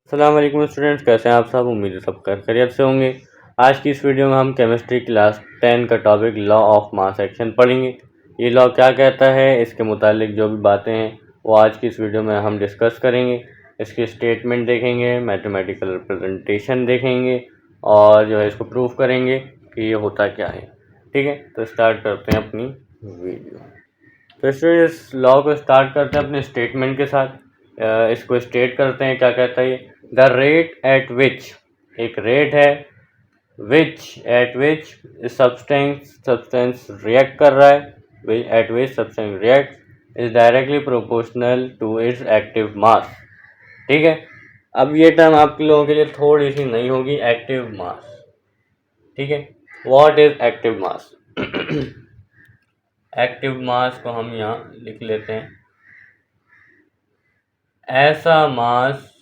अस्सलाम वालेकुम स्टूडेंट्स, कैसे हैं आप सब। उम्मीद है सब खैरियत से होंगे। आज की इस वीडियो में हम केमिस्ट्री क्लास 10 का topic law of mass action पढ़ेंगे। ये लॉ क्या कहता है, इसके मुतालिक जो भी बातें हैं वो आज की इस वीडियो में हम डिस्कस करेंगे। इसकी स्टेटमेंट देखेंगे, मैथमेटिकल रिप्रेजेंटेशन देखेंगे और जो है इसको प्रूफ करेंगे कि ये होता क्या है। ठीक है, तो स्टार्ट करते हैं अपनी वीडियो। तो स्टूडेंट इस लॉ को स्टार्ट करते हैं अपने स्टेटमेंट के साथ। इसको स्टेट करते हैं, क्या कहता है ये, द रेट एट विच, एक रेट है एट विच सब्सटेंस रिएक्ट कर रहा है, at which substance react is directly proportional to its active mass. ठीक है, अब ये टर्म आप लोगों के लिए थोड़ी सी नहीं होगी, एक्टिव मास। ठीक है, what is active mass. Active mass को हम यहाँ लिख लेते हैं, ऐसा मास,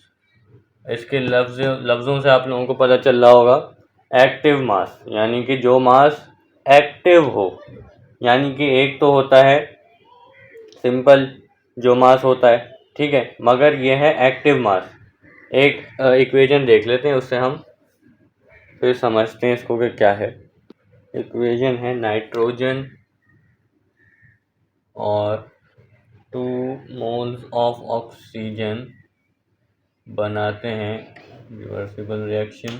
इसके लफ्ज़ों से आप लोगों को पता चल रहा होगा, एक्टिव मास यानी कि जो मास एक्टिव हो। यानी कि एक तो होता है सिंपल जो मास होता है, ठीक है, मगर ये है एक्टिव मास। एक इक्वेशन देख लेते हैं, उससे हम फिर समझते हैं इसको कि क्या है। इक्वेशन है नाइट्रोजन और 2 मोल्स ऑफ ऑक्सीजन बनाते हैं रिवर्सिबल रिएक्शन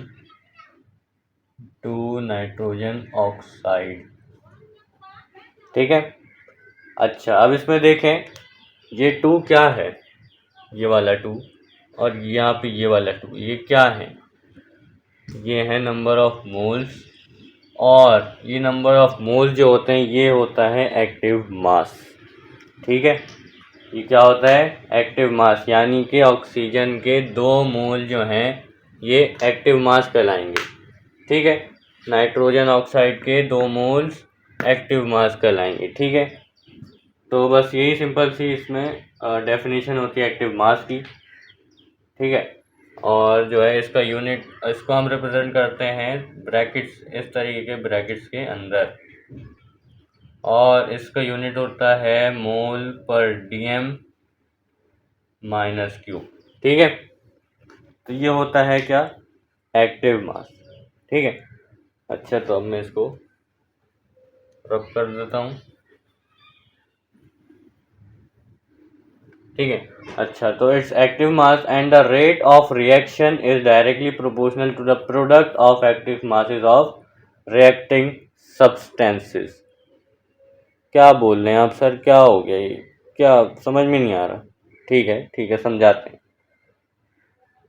2 नाइट्रोजन ऑक्साइड। ठीक है, अच्छा अब इसमें देखें, ये 2 क्या है, ये वाला 2 और यहाँ पे ये वाला 2, ये क्या है, ये है नंबर ऑफ मोल्स। और ये नंबर ऑफ मोल्स जो होते हैं ये होता है एक्टिव मास। ठीक है, ये क्या होता है, एक्टिव मास, यानी कि ऑक्सीजन के 2 मोल जो हैं ये एक्टिव मास कहलाएंगे। ठीक है, नाइट्रोजन ऑक्साइड के 2 मोल्स एक्टिव मास कहलाएंगे। ठीक है, तो बस यही सिंपल सी इसमें डेफिनेशन होती है एक्टिव मास की। ठीक है, और जो है इसका यूनिट, इसको हम रिप्रेजेंट करते हैं ब्रैकेट्स, इस तरीके के ब्रैकेट्स के अंदर, और इसका यूनिट होता है मोल पर डीएम माइनस क्यू। ठीक है, तो ये होता है क्या, एक्टिव मास। ठीक है, अच्छा तो अब मैं इसको रब कर देता हूँ। ठीक है, अच्छा तो its active mass and the rate of reaction is directly proportional to the product of active masses of reacting substances. क्या बोल रहे हैं आप सर, क्या हो गया ये, क्या समझ में नहीं आ रहा। ठीक है समझाते हैं।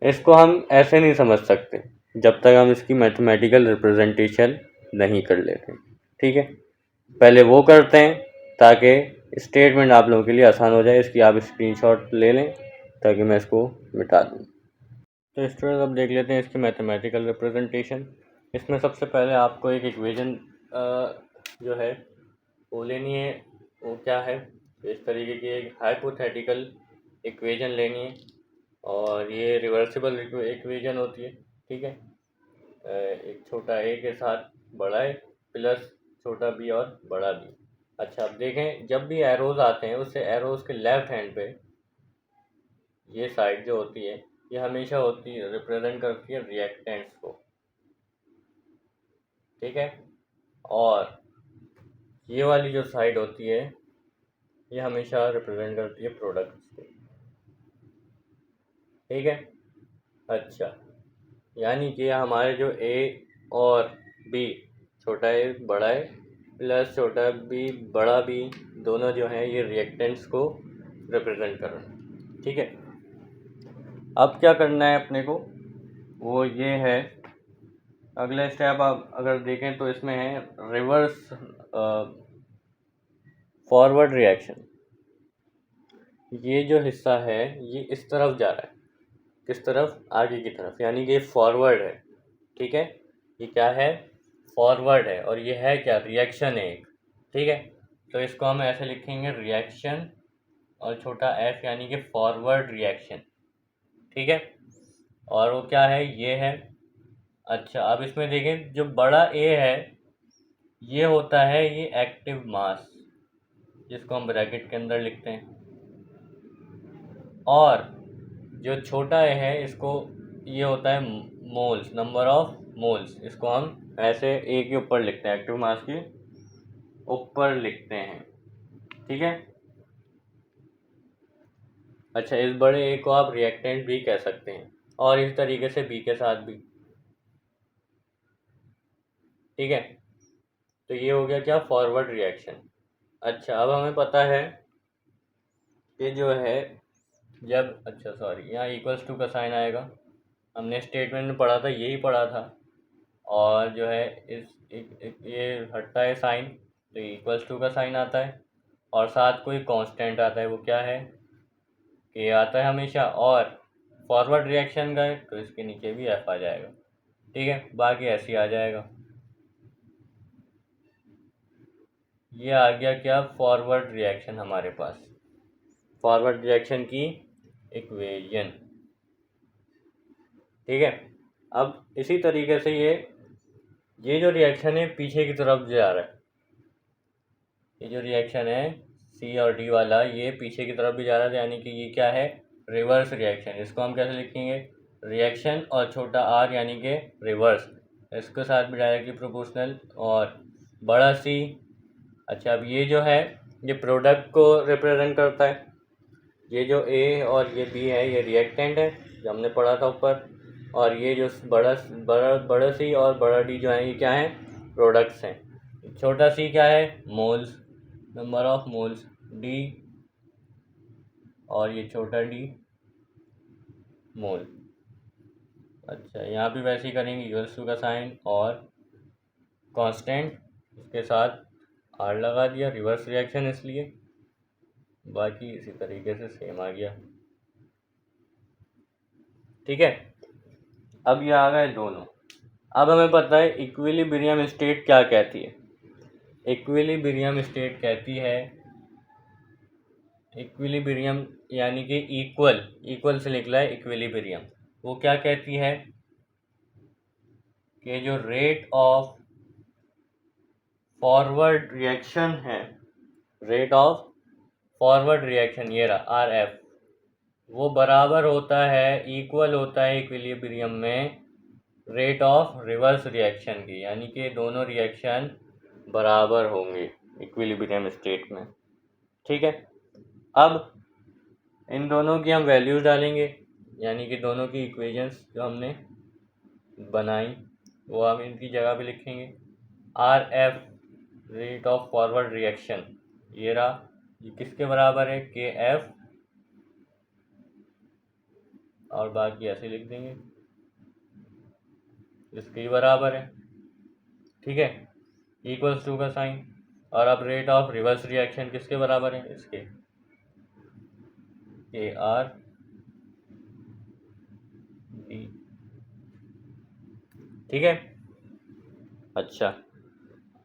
इसको हम ऐसे नहीं समझ सकते जब तक हम इसकी मैथमेटिकल रिप्रेजेंटेशन नहीं कर लेते। ठीक है, पहले वो करते हैं ताकि स्टेटमेंट आप लोगों के लिए आसान हो जाए। इसकी आप स्क्रीनशॉट ले लें ताकि मैं इसको मिटा दूँ। तो स्टूडेंट अब देख लेते हैं इसकी मैथमेटिकल रिप्रेजेंटेशन। इसमें सबसे पहले आपको एक इक्वेशन जो है वो लेनी है। वो क्या है, इस तरीके की एक हाइपोथेटिकल इक्वेशन लेनी है और ये रिवर्सिबल इक्वेशन होती है। ठीक है, एक छोटा ए के साथ बड़ा ए प्लस छोटा बी और बड़ा बी। अच्छा अब देखें, जब भी एरोज आते हैं उससे एरोज के लेफ्ट हैंड पे ये साइड जो होती है ये हमेशा होती है, रिप्रेजेंट करती है रिएक्टेंट्स को। ठीक है, और ये वाली जो साइड होती है ये हमेशा रिप्रेजेंट करती है प्रोडक्ट्स को। ठीक है, अच्छा यानी कि हमारे जो ए और बी, छोटा ए बड़ा ए प्लस छोटा बी बड़ा बी, दोनों जो हैं ये रिएक्टेंट्स को रिप्रेजेंट कर रहे हैं। ठीक है, अब क्या करना है अपने को, वो ये है, अगला स्टेप आप अगर देखें तो इसमें है रिवर्स फॉरवर्ड रिएक्शन। ये जो हिस्सा है ये इस तरफ जा रहा है, किस तरफ, आगे की तरफ, यानी कि फॉरवर्ड है। ठीक है, ये क्या है, फॉरवर्ड है, और ये है क्या, रिएक्शन है एक। ठीक है, तो इसको हम ऐसे लिखेंगे रिएक्शन और छोटा एफ यानी कि फॉरवर्ड रिएक्शन। ठीक है, और वो क्या है, ये है। अच्छा अब इसमें देखें, जो बड़ा ए है ये होता है ये एक्टिव मास, जिसको हम ब्रैकेट के अंदर लिखते हैं, और जो छोटा ए है इसको ये होता है मोल्स, नंबर ऑफ मोल्स। इसको हम ऐसे ए के ऊपर लिखते हैं, एक्टिव मास के ऊपर लिखते हैं, ठीक है। अच्छा, इस बड़े ए को आप रिएक्टेंट भी कह सकते हैं, और इस तरीके से बी के साथ भी, ठीक है। तो ये हो गया क्या, फॉरवर्ड रिएक्शन। अच्छा, अब हमें पता है कि जो है जब, अच्छा सॉरी, यहाँ इक्वल्स टू का साइन आएगा, हमने स्टेटमेंट में पढ़ा था, यही पढ़ा था। और जो है ये हटता है साइन, तो इक्वल्स टू का साइन आता है, और साथ कोई कांस्टेंट आता है, वो क्या है, के आता है हमेशा। और फॉरवर्ड रिएक्शन का है तो इसके नीचे भी एफ आ जाएगा, ठीक है। बाकी ऐसे ही आ जाएगा। ये आ गया क्या, फॉरवर्ड रिएक्शन हमारे पास, फॉरवर्ड रिएक्शन की इक्वेशन, ठीक है। अब इसी तरीके से ये जो रिएक्शन है पीछे की तरफ जा रहा है, ये जो रिएक्शन है सी और डी वाला, ये पीछे की तरफ भी जा रहा है, यानी कि ये क्या है, रिवर्स रिएक्शन। इसको हम कैसे लिखेंगे, रिएक्शन और छोटा आर यानी कि रिवर्स, इसके साथ भी डायरेक्टली प्रोपोर्शनल, और बड़ा सी। अच्छा, अब ये जो है ये प्रोडक्ट को रिप्रेजेंट करता है, ये जो ए और ये बी है ये रिएक्टेंट है जो हमने पढ़ा था ऊपर, और ये जो बड़ा सी और बड़ा डी जो है ये क्या है, प्रोडक्ट्स हैं। छोटा सी क्या है, moles, number of moles, D, और ये छोटा डी मोल। अच्छा, यहाँ भी वैसे ही करेंगे, इक्वल्स टू का साइन और कांस्टेंट, इसके साथ आर लगा दिया, रिवर्स रिएक्शन इसलिए, बाकी इसी तरीके से सेम आ गया, ठीक है। अब ये आ गए दोनों। अब हमें पता है इक्विलिब्रियम स्टेट क्या कहती है। इक्विलिब्रियम स्टेट कहती है, इक्विलिब्रियम यानी कि इक्वल, इक्वल से निकला है इक्विलिब्रियम। वो क्या कहती है कि जो रेट ऑफ फॉरवर्ड रिएक्शन है, रेट ऑफ फॉरवर्ड रिएक्शन, ये रहा आर एफ, वो बराबर होता है, इक्वल होता है इक्विलिब्रियम में रेट ऑफ रिवर्स रिएक्शन की, यानी कि दोनों रिएक्शन बराबर होंगे इक्विलिब्रियम स्टेट में, ठीक है। अब इन दोनों की हम वैल्यूज डालेंगे, यानी कि दोनों की इक्वेशंस जो हमने बनाई वो हम इनकी जगह पे लिखेंगे। R F rate of forward reaction, ये रहा, ये किसके बराबर है, के एफ, और बाकी ऐसे लिख देंगे, इसके ही बराबर है, ठीक है, इक्वल्स टू का साइन। और अब रेट ऑफ रिवर्स रिएक्शन किसके बराबर है, इसके, के आर डी, ठीक है। अच्छा,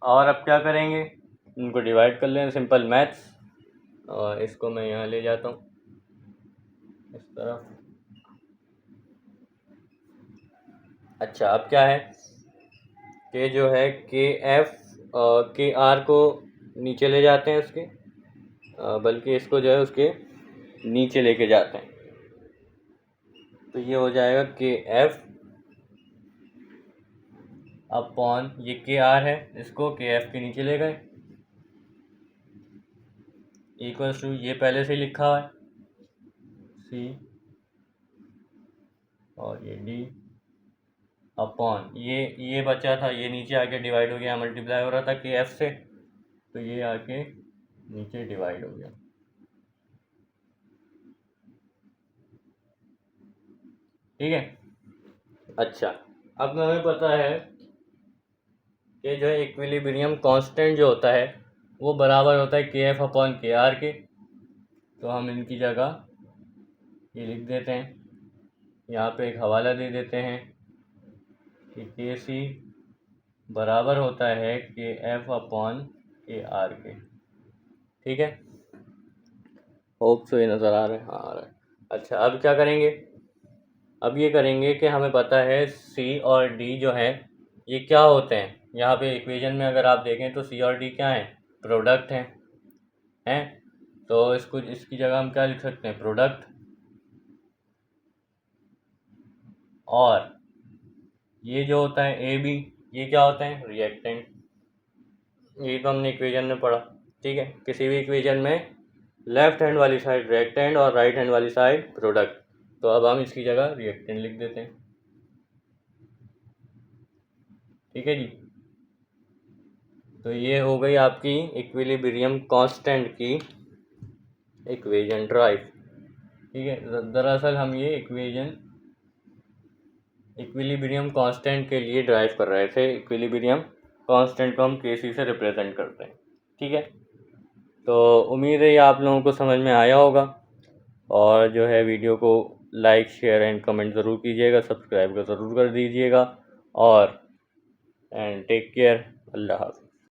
और अब क्या करेंगे, इनको डिवाइड कर लें, सिंपल मैथ्स, और इसको मैं यहाँ ले जाता हूँ इस तरफ। अच्छा, अब क्या है कि जो है के एफ के आर को नीचे ले जाते हैं उसके, बल्कि इसको जो है उसके नीचे लेके जाते हैं, तो ये हो जाएगा के एफ अपॉन, ये के आर है, इसको के एफ के नीचे ले गए, इक्वल्स टू, ये पहले से ही लिखा हुआ है सी, और ये डी अपॉन, ये बचा था, ये नीचे आके डिवाइड हो गया, मल्टीप्लाई हो रहा था के एफ से, तो ये आके नीचे डिवाइड हो गया, ठीक है। अच्छा, अब हमें पता है कि जो है इक्विलिब्रियम कांस्टेंट जो होता है वो बराबर होता है के एफ अपॉन के आर के, तो हम इनकी जगह ये लिख देते हैं, यहाँ पे एक हवाला दे देते हैं कि के सी बराबर होता है के एफ अपॉन के आर के, ठीक है। होप सो ये नज़र आ रहा है, हाँ आ रहा है। अच्छा, अब क्या करेंगे, अब ये करेंगे कि हमें पता है सी और डी जो है ये क्या होते हैं, यहाँ पे इक्वेशन में अगर आप देखें तो सी और डी क्या है, प्रोडक्ट हैं, तो इसको, इसकी जगह हम क्या लिख सकते हैं, प्रोडक्ट, और ये जो होता है ए बी, ये क्या होता है, रिएक्टेंट। ये तो हमने इक्वेशन में पढ़ा, ठीक है। किसी भी इक्वेशन में लेफ्ट हैंड वाली साइड रिएक्टेंट और राइट हैंड वाली साइड प्रोडक्ट, तो अब हम इसकी जगह रिएक्टेंट लिख देते हैं, ठीक है जी। तो ये हो गई आपकी इक्विलिब्रियम कांस्टेंट की इक्वेशन ड्राइव, ठीक है। दरअसल हम ये इक्विलिब्रियम कांस्टेंट के लिए ड्राइव कर रहे थे। इक्विलिब्रियम कांस्टेंट को हम केसी से रिप्रेजेंट करते हैं, ठीक है। तो उम्मीद है ये आप लोगों को समझ में आया होगा, और जो है वीडियो को लाइक शेयर एंड कमेंट ज़रूर कीजिएगा, सब्सक्राइब ज़रूर कर दीजिएगा, और एंड टेक केयर, अल्लाह हाफ़िज़।